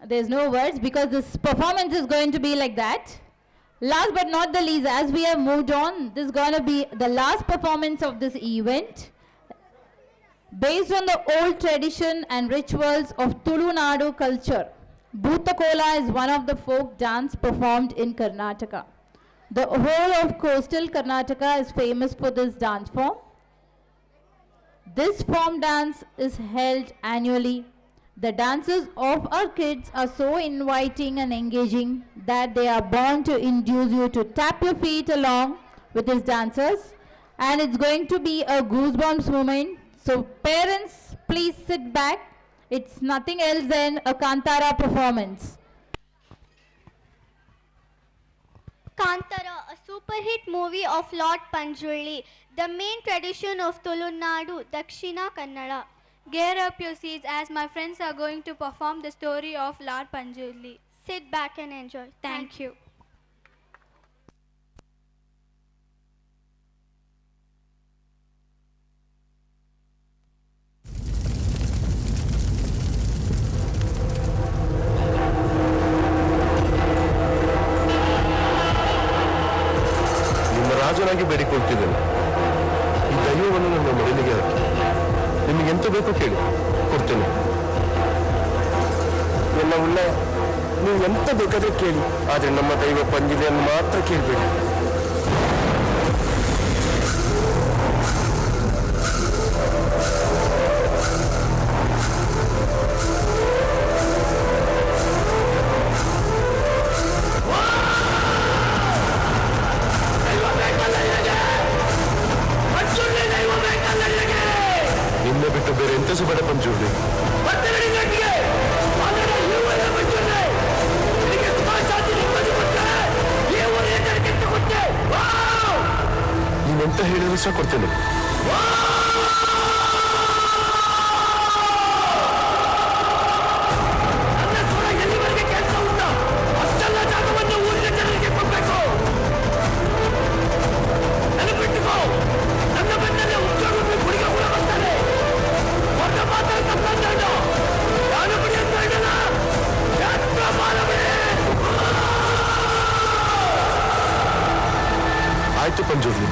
there's no words because this performance is going to be like that. Last but not the least, as we have moved on, this is going to be the last performance of this event. Based on the old tradition and rituals of Tulunadu culture, Bhutakola is one of the folk dance performed in Karnataka. The whole of coastal Karnataka is famous for this dance form. This form dance is held annually. The dances of our kids are so inviting and engaging that they are born to induce you to tap your feet along with these dancers. And it's going to be a goosebumps moment. So parents, please sit back. It's nothing else than a Kantara performance. Kantara, a super hit movie of Lord Panjuli, the main tradition of Tulunadu, Dakshina Kannada. Gear up your seats as my friends are going to perform the story of Lord Panjuli. Sit back and enjoy. Thank you. ರಾಜನಾಗಿ ಬೇಡಿಕೊಳ್ತಿದ್ದೇನೆ. ಈ ದೈವವನ್ನು ನನ್ನ ಮನೆಗೆ ಹಾಕಿ ನಿಮಗೆ ಎಂತ ಬೇಕೋ ಕೇಳಿ ಕೊಡ್ತೇನೆ. ಎಲ್ಲ ಒಳ್ಳೆ ನೀವು ಎಂತ ಬೇಕಾದ್ರೆ ಕೇಳಿ, ಆದರೆ ನಮ್ಮ ದೈವ ಪಂಜಿಲಿಯನ್ನು ಮಾತ್ರ ಕೇಳಬೇಡಿ. ನಿನ್ನೆ ಬಿಟ್ಟು ಬೇರೆ ಎಂತ ಸುಬೇಡ ಪಂಜುರ್ಲಿ. ನೀನೆಂತ ಹೇಳಿದ್ರು ಸಹ ಕೊಡ್ತೇನೆ. ಆಯ್ತು ಪಂಜುರ್ಲಿ.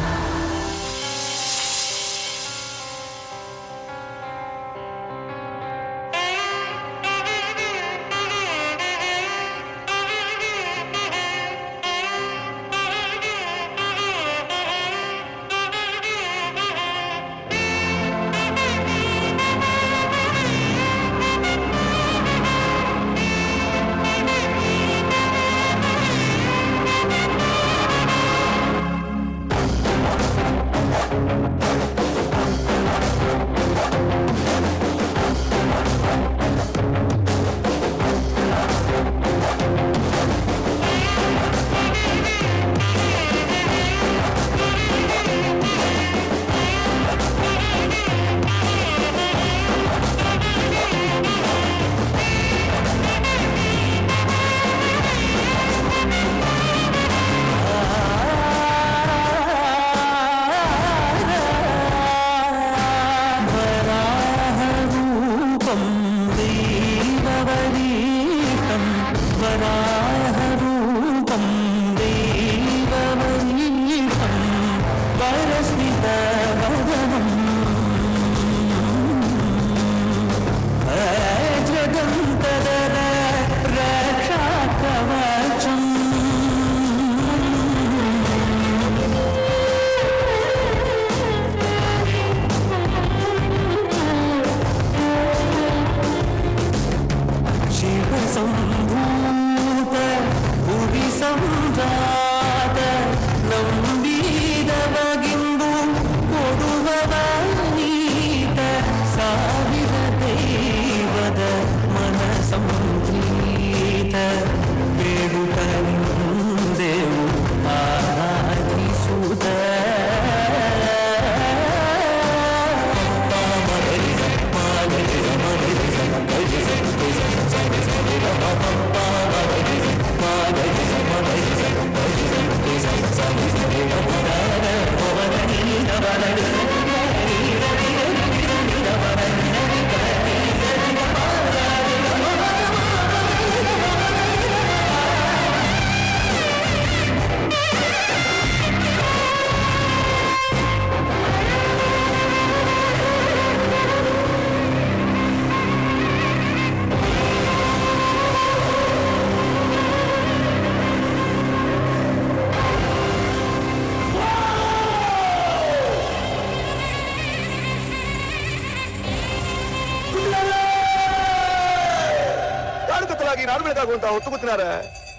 ಬದಲಾಗಿ ನಾನು ಬೆಳಕಾಗುವಂತ ಹೊತ್ತು ಗೊತ್ತಿನಾರೆ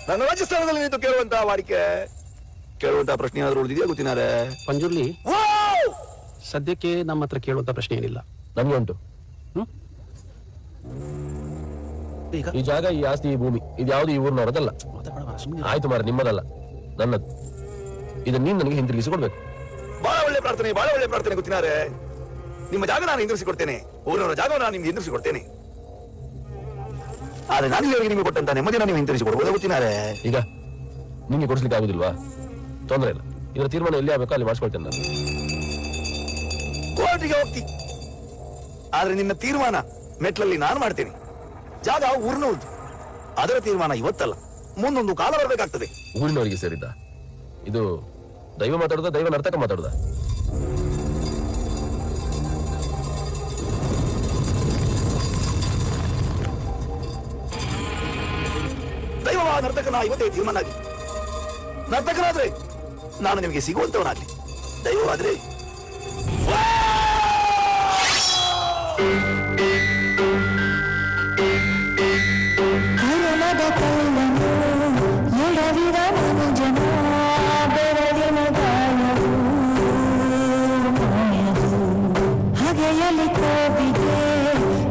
ನನ್ನ ರಾಜಸ್ಥಾನದಲ್ಲಿ ನಿಂತು ಕೇಳುವಂತ ವಾಡಿಕೆ ಕೇಳುವಂತ ಪ್ರಶ್ನೆ ಏನಾದ್ರು ಉಳಿದಿದೆಯಾ ಗೊತ್ತಿನಾರೆ ಪಂಜುರ್ಲಿ ಸದ್ಯಕ್ಕೆ ನಮ್ಮ ಹತ್ರ ಕೇಳುವಂತ ಪ್ರಶ್ನೆ ಏನಿಲ್ಲ. ನಮ್ಗೆ ಉಂಟು. ಈ ಜಾಗ, ಈ ಆಸ್ತಿ, ಈ ಭೂಮಿ ಇದು ಯಾವ್ದು ಈ ಊರಿನವರದಲ್ಲ. ಆಯ್ತು ಮಾರ, ನಿಮ್ಮದಲ್ಲ, ನನ್ನದು. ಇದನ್ನ ನೀನ್ ನನಗೆ ಹಿಂತಿರುಗಿಸಿ ಕೊಡ್ಬೇಕು. ಬಹಳ ಒಳ್ಳೆ ಪ್ರಾರ್ಥನೆ ಗೊತ್ತಿನಾರೆ. ನಿಮ್ಮ ಜಾಗ ನಾನು ಹಿಂದಿರಿಸಿಕೊಡ್ತೇನೆ, ಊರಿನವರ ಜಾಗ ನಾನು ನಿಮ್ಗೆ ಹಿಂದಿರಿಸಿಕೊಡ್ತೇನೆ. ಆದ್ರೆ ನಾನು ಇಲ್ಲಿವರೆಗೆ ನಿಮಗೆ ಕೊಟ್ಟಂತ ನೆಮ್ಮದಿನ ನೀವು ಹಿಂತಿರಿಸಿಕೊಡ್ಬೋದು ಗೊತ್ತಿನಾರೆ. ಈಗ ನಿಮ್ಗೆ ಕೊಡಿಸ್ಲಿಕ್ಕೆ ಆಗುದಿಲ್ವಾ? ತೊಂದರೆ ಇಲ್ಲ, ಇದರ ತೀರ್ಮಾನ ಎಲ್ಲಿ ಆಗ್ಬೇಕೋ ಅಲ್ಲಿ ಮಾಡಿಸ್ಕೊಳ್ತೇನೆ ನಾನು. ಕೋರ್ಟಿಗೆ ಹೋಗ್ತಿ, ಆದ್ರೆ ನಿನ್ನ ತೀರ್ಮಾನ ಮೆಟ್ಲಲ್ಲಿ ನಾನು ಮಾಡ್ತೇನೆ. ಜಾಗ ಊರಿನವ್ರದ್ದು, ಅದರ ತೀರ್ಮಾನ ಇವತ್ತಲ್ಲ, ಮುಂದೊಂದು ಕಾಲ ಬರಬೇಕಾಗ್ತದೆ. ಊರಿನವರಿಗೆ ಸೇರಿದ್ದ ಇದು? ದೈವ ಮಾತಾಡುದ, ದೈವ ನರ್ತಕ ಮಾತಾಡುದ? ದೈವವ ನರ್ತಕನ ಇವತ್ತೇ ತೀರ್ಮಾನ ಆಗಿ. ನರ್ತಕನಾದ್ರೆ ನಾನು ನಿಮಗೆ ಸಿಗುವಂತವನಾಗ್ಲಿ, ದೈವವಾದ್ರೆ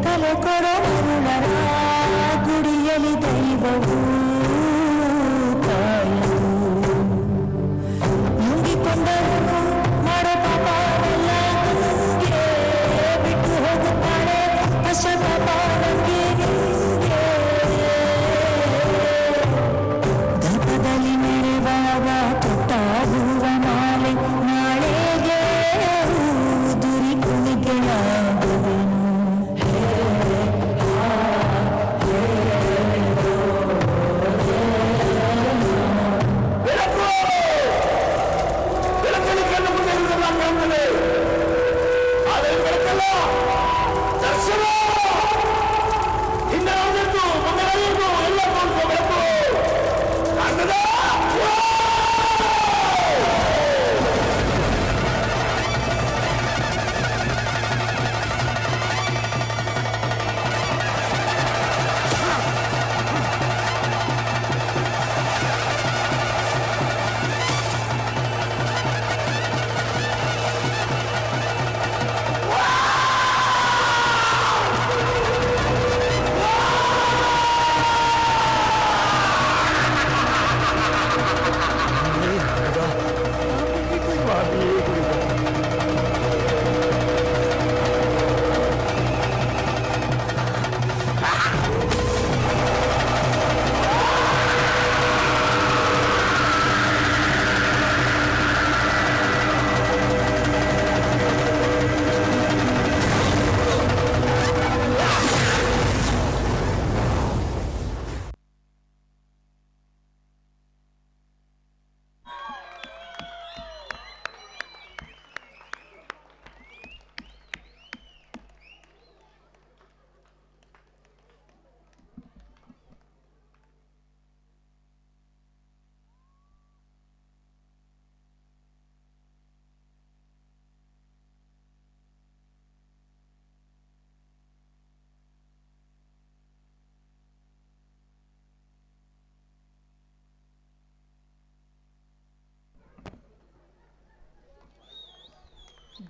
ತಲೆ ಕೊಡೋ ಗುಡಿಯಲಿ ದೈವವು ಮುಗಿಕೊಂಡರು ಮಾಡೋ ಪಾಪವೆಲ್ಲ ನನಗೆ ಬಿಟ್ಟು ಹೋಗುತ್ತಾಳೆ. ಪಶ್ಚಾತ್ತಾಪ ನನಗೆ ನಿಂಗೆ ದೀಪದಲ್ಲಿ ಮೆರೆವಾಗ ತೊಟ್ಟ ಹೂವ ಮಾಲೆ ನಾಳೆಗೆ ದುರಿ ಕುಣಿಗೆಯಾಗುವೆನು.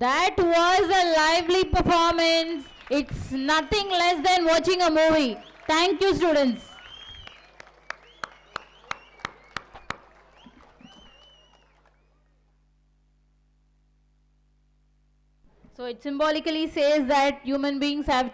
That was a lively performance. It's nothing less than watching a movie. Thank you, students. So it symbolically says that human beings have